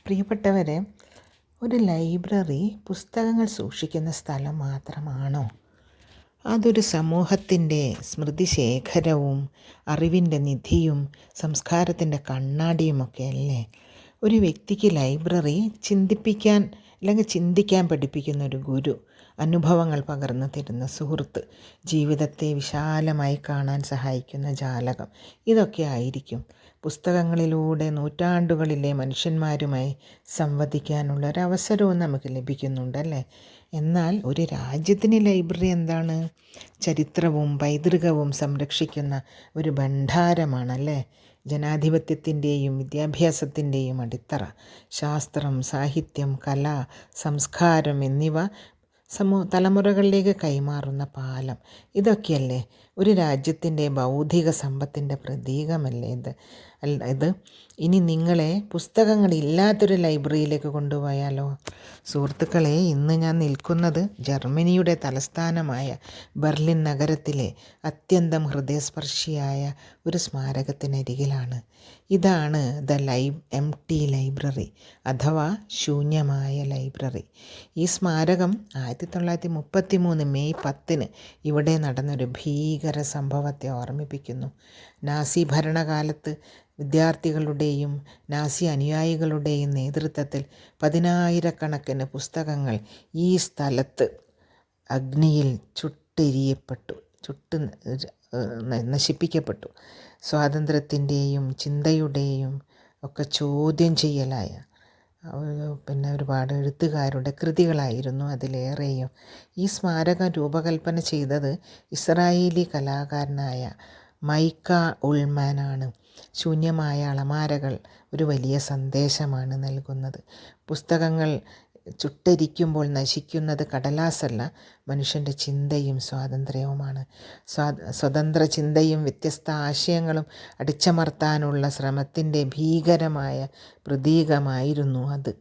പ്രിയപ്പെട്ടവരെ, ഒരു ലൈബ്രറി പുസ്തകങ്ങൾ സൂക്ഷിക്കുന്ന സ്ഥലം മാത്രമാണോ? അതൊരു സമൂഹത്തിൻ്റെ സ്മൃതിശേഖരവും അറിവിൻ്റെ നിധിയും സംസ്കാരത്തിൻ്റെ കണ്ണാടിയുമൊക്കെ അല്ലേ? ഒരു വ്യക്തിക്ക് ലൈബ്രറി ചിന്തിപ്പിക്കാൻ അല്ലെങ്കിൽ ചിന്തിക്കാൻ പഠിപ്പിക്കുന്ന ഒരു ഗുരു, അനുഭവങ്ങൾ പകർന്നു തരുന്ന സുഹൃത്ത്, ജീവിതത്തെ വിശാലമായി കാണാൻ സഹായിക്കുന്ന ജാലകം, ഇതൊക്കെ ആയിരിക്കും പുസ്തകങ്ങളിലൂടെ നൂറ്റാണ്ടുകളിലെ മനുഷ്യന്മാരുമായി സംവദിക്കാനുള്ള ഒരവസരവും നമുക്ക് ലഭിക്കുന്നുണ്ടല്ലേ. എന്നാൽ ഒരു രാജ്യത്തിന് ലൈബ്രറി എന്താണ്? ചരിത്രവും പൈതൃകവും സംരക്ഷിക്കുന്ന ഒരു ഭണ്ഡാരമാണല്ലേ. ജനാധിപത്യത്തിൻ്റെയും വിദ്യാഭ്യാസത്തിൻ്റെയും അടിത്തറ. ശാസ്ത്രം, സാഹിത്യം, കല, സംസ്കാരം എന്നിവ തലമുറകളിലേക്ക് കൈമാറുന്ന പാലം. ഇതൊക്കെയല്ലേ ഒരു രാജ്യത്തിൻ്റെ ബൗദ്ധിക സമ്പത്തിൻ്റെ പ്രതീകമല്ലേ ഇത്. ഇനി നിങ്ങളെ പുസ്തകങ്ങളില്ലാത്തൊരു ലൈബ്രറിയിലേക്ക് കൊണ്ടുപോയാലോ? സുഹൃത്തുക്കളെ, ഇന്ന് ഞാൻ നിൽക്കുന്നത് ജർമ്മനിയുടെ തലസ്ഥാനമായ ബെർലിൻ നഗരത്തിലെ അത്യന്തം ഹൃദയസ്പർശിയായ ഒരു സ്മാരകത്തിനരികിലാണ്. ഇതാണ് എം ടി ലൈബ്രറി, അഥവാ ശൂന്യമായ ലൈബ്രറി. ഈ സ്മാരകം 1933 മെയ് 10 ഇവിടെ നടന്നൊരു ഭീകര സംഭവത്തെ ഓർമ്മിപ്പിക്കുന്നു. നാസി ഭരണകാലത്ത് വിദ്യാർത്ഥികളുടെയും നാസി അനുയായികളുടെയും നേതൃത്വത്തിൽ 10,000-കണക്കിന് പുസ്തകങ്ങൾ ഈ സ്ഥലത്ത് അഗ്നിയിൽ നശിപ്പിക്കപ്പെട്ടു. സ്വാതന്ത്ര്യത്തിൻ്റെയും ചിന്തയുടെയും ഒക്കെ ചോദ്യം ചെയ്യലായ ഒരുപാട് എഴുത്തുകാരുടെ കൃതികളായിരുന്നു അതിലേറെയും. ഈ സ്മാരകം രൂപകൽപ്പന ചെയ്തത് ഇസ്രായേലി കലാകാരനായ മൈക്ക ഉൾമാനാണ്. ശൂന്യമായ അലമാരകൾ ഒരു വലിയ സന്ദേശമാണ് നൽകുന്നത്. പുസ്തകങ്ങൾ ചുട്ടരിക്കുമ്പോൾ നശിക്കുന്നത് കടലാസല്ല, മനുഷ്യൻ്റെ ചിന്തയും സ്വാതന്ത്ര്യവുമാണ്. സ്വതന്ത്ര ചിന്തയും വ്യത്യസ്ത ആശയങ്ങളും അടിച്ചമർത്താനുള്ള ശ്രമത്തിൻ്റെ ഭീകരമായ പ്രതീകമായിരുന്നു അത്.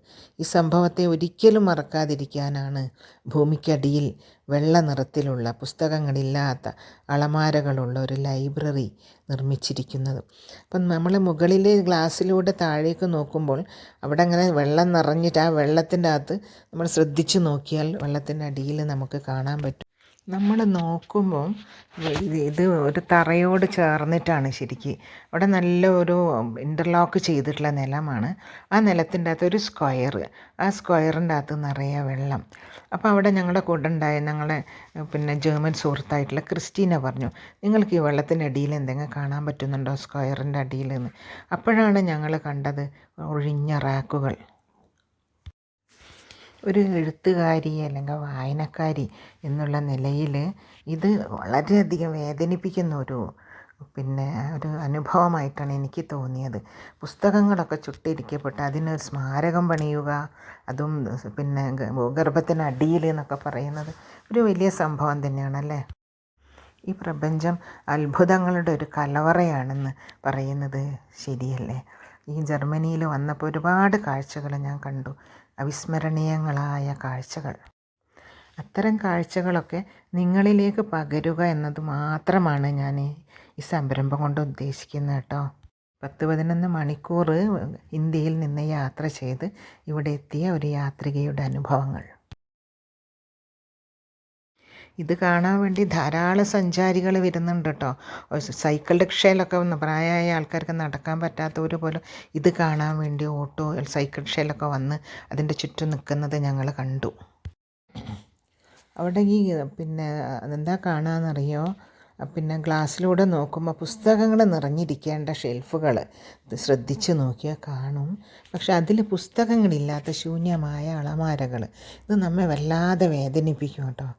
ഈ സംഭവത്തെ ഒരിക്കലും മറക്കാതിരിക്കാനാണ് ഭൂമിക്കടിയിൽ വെള്ള നിറത്തിലുള്ള പുസ്തകങ്ങളില്ലാത്ത അളമാരകളുള്ള ഒരു ലൈബ്രറി നിർമ്മിച്ചിരിക്കുന്നത്. അപ്പം നമ്മൾ മുകളിലെ ഗ്ലാസ്സിലൂടെ താഴേക്ക് നോക്കുമ്പോൾ അവിടെ അങ്ങനെ വെള്ളം നിറഞ്ഞിട്ട് ആ വെള്ളത്തിൻ്റെ അകത്ത് നമ്മൾ ശ്രദ്ധിച്ച് നോക്കിയാൽ വെള്ളത്തിൻ്റെ അടിയിൽ നമുക്ക് കാണാൻ പറ്റും. നമ്മൾ നോക്കുമ്പോൾ ഇത് ഒരു തറയോട് ചേർന്നിട്ടാണ് ശരിക്ക്. അവിടെ നല്ല ഒരു ഇൻ്റർലോക്ക് ചെയ്തിട്ടുള്ള നിലമാണ്. ആ നിലത്തിൻ്റെ അകത്ത് ഒരു സ്ക്വയർ, ആ സ്ക്വയറിൻ്റെ അകത്ത് നിറയെ വെള്ളം. അപ്പോൾ അവിടെ ഞങ്ങളുടെ കൂടെ ഉണ്ടായ ഞങ്ങളെ ജർമ്മൻ സുഹൃത്തായിട്ടുള്ള ക്രിസ്റ്റീന പറഞ്ഞു, നിങ്ങൾക്ക് ഈ വെള്ളത്തിൻ്റെ അടിയിൽ എന്തെങ്കിലും കാണാൻ പറ്റുന്നുണ്ടോ സ്ക്വയറിൻ്റെ അടിയിൽ എന്ന്. അപ്പോഴാണ് ഞങ്ങൾ കണ്ടത് ഒഴിഞ്ഞ റാക്കുകൾ. ഒരു എഴുത്തുകാരി അല്ലെങ്കിൽ വായനക്കാരി എന്നുള്ള നിലയിൽ ഇത് വളരെയധികം വേദനിപ്പിക്കുന്ന ഒരു അനുഭവമായിട്ടാണ് എനിക്ക് തോന്നിയത്. പുസ്തകങ്ങളൊക്കെ ചുട്ടിരിക്കപ്പെട്ട് അതിനൊരു സ്മാരകം പണിയുക, അതും ഭൂഗർഭത്തിനടിയിൽ എന്നൊക്കെ പറയുന്നത് ഒരു വലിയ സംഭവം തന്നെയാണല്ലേ. ഈ പ്രപഞ്ചം അത്ഭുതങ്ങളുടെ ഒരു കലവറയാണെന്ന് പറയുന്നത് ശരിയല്ലേ. ഈ ജർമ്മനിയിൽ വന്നപ്പോൾ ഒരുപാട് കാഴ്ചകൾ ഞാൻ കണ്ടു, അവിസ്മരണീയങ്ങളായ കാഴ്ചകൾ. അത്തരം കാഴ്ചകളൊക്കെ നിങ്ങളിലേക്ക് പകരുക എന്നത് മാത്രമാണ് ഞാൻ ഈ സംരംഭം കൊണ്ട് ഉദ്ദേശിക്കുന്നത് കേട്ടോ. 10-11 മണിക്കൂർ ഇന്ത്യയിൽ നിന്ന് യാത്ര ചെയ്ത് ഇവിടെ എത്തിയ ഒരു യാത്രികയുടെ അനുഭവങ്ങൾ. ഇത് കാണാൻ വേണ്ടി ധാരാളം സഞ്ചാരികൾ വരുന്നുണ്ട് കേട്ടോ. സൈക്കിൾ റിക്ഷയിലൊക്കെ പ്രായമായ ആൾക്കാർക്ക് നടക്കാൻ പറ്റാത്തവർ പോലും ഇത് കാണാൻ വേണ്ടി സൈക്കിൾ റിക്ഷയിലൊക്കെ വന്ന് അതിൻ്റെ ചുറ്റും നിൽക്കുന്നത് ഞങ്ങൾ കണ്ടു. അവിടെ അതെന്താ കാണാമെന്നറിയോ? ഗ്ലാസ്സിലൂടെ നോക്കുമ്പോൾ പുസ്തകങ്ങൾ നിറഞ്ഞിരിക്കേണ്ട ഷെൽഫുകൾ ശ്രദ്ധിച്ച് നോക്കിയാൽ കാണും. പക്ഷെ അതിൽ പുസ്തകങ്ങളില്ലാത്ത ശൂന്യമായ അളമാരകൾ. ഇത് നമ്മെ വല്ലാതെ വേദനിപ്പിക്കും കേട്ടോ.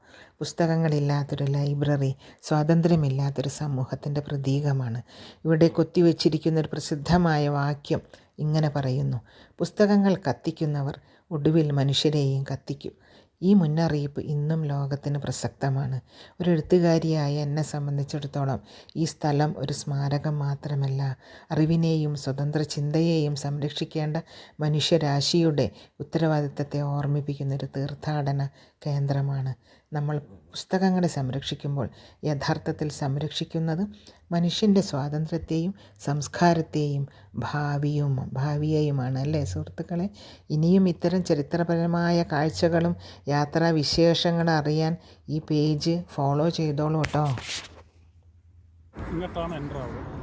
പുസ്തകങ്ങളില്ലാത്തൊരു ലൈബ്രറി സ്വാതന്ത്ര്യമില്ലാത്തൊരു സമൂഹത്തിൻ്റെ പ്രതീകമാണ്. ഇവിടെ കൊത്തിവെച്ചിരിക്കുന്നൊരു പ്രസിദ്ധമായ വാക്യം ഇങ്ങനെ പറയുന്നു: പുസ്തകങ്ങൾ കത്തിക്കുന്നവർ ഒടുവിൽ മനുഷ്യരെയും കത്തിക്കും. ഈ മുന്നറിയിപ്പ് ഇന്നും ലോകത്തിന് പ്രസക്തമാണ്. ഒരു എഴുത്തുകാരിയായ എന്നെ സംബന്ധിച്ചിടത്തോളം ഈ സ്ഥലം ഒരു സ്മാരകം മാത്രമല്ല, അറിവിനെയും സ്വതന്ത്ര ചിന്തയെയും സംരക്ഷിക്കേണ്ട മനുഷ്യരാശിയുടെ ഉത്തരവാദിത്തത്തെ ഓർമ്മിപ്പിക്കുന്നൊരു തീർത്ഥാടന കേന്ദ്രമാണ്. നമ്മൾ പുസ്തകങ്ങളെ സംരക്ഷിക്കുമ്പോൾ യഥാർത്ഥത്തിൽ സംരക്ഷിക്കുന്നത് മനുഷ്യൻ്റെ സ്വാതന്ത്ര്യത്തെയും സംസ്കാരത്തെയും ഭാവിയെയുമാണ് അല്ലേ സുഹൃത്തുക്കളെ? ഇനിയും ഇത്തരം ചരിത്രപരമായ കാഴ്ചകളും യാത്രാവിശേഷങ്ങളും അറിയാൻ ഈ പേജ് ഫോളോ ചെയ്തോളൂ കേട്ടോ. ഇങ്ങോട്ടാണ് എൻ്റർ ആവുക.